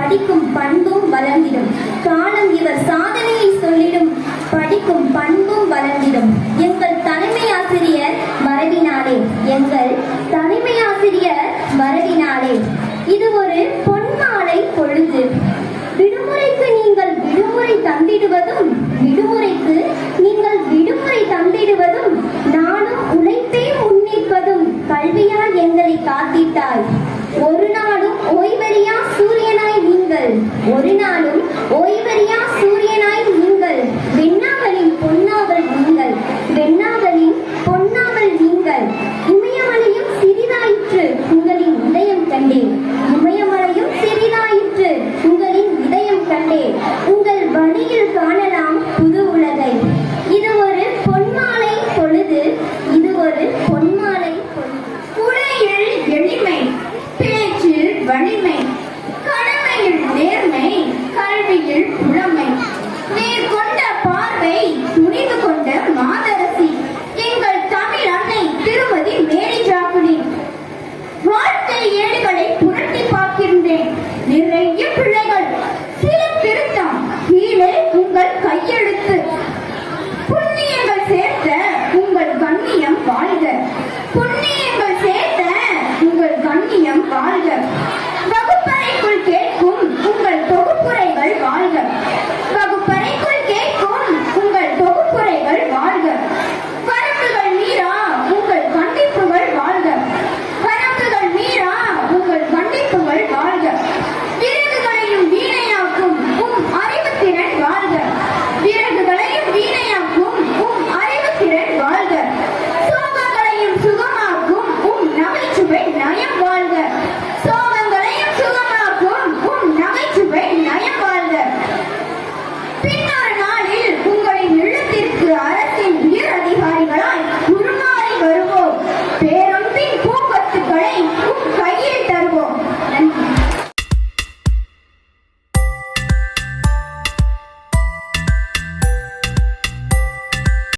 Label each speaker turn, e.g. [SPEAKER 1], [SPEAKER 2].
[SPEAKER 1] படிக்கும் பண்பும் வளர்ந்திடும். காலம் இவர் சாதனையை சொல்லிடும், படிக்கும் பண்பும் வளர்ந்திடும். எங்கள் தலைமை ஆசிரியர் வரவினாலே, எங்கள் தலைமை ஆசிரியர் வரவினாலே. இது ஒரு பொன்மாலை பொழுது. விடுமுறைக்கு நீங்கள் விடுமுறை தந்திடுவதும், விடுமுறைக்கு நீங்கள் விடுமுறை தந்திடுவதும், நானும் உழைப்பே முன்னிற்பதும் கல்வியால் எங்களை காத்திட்டாய். ஒரு நாளும் ஓய்வறியா சூரியனாய் நீங்கள், ஒரு நாளும் ஓய்வு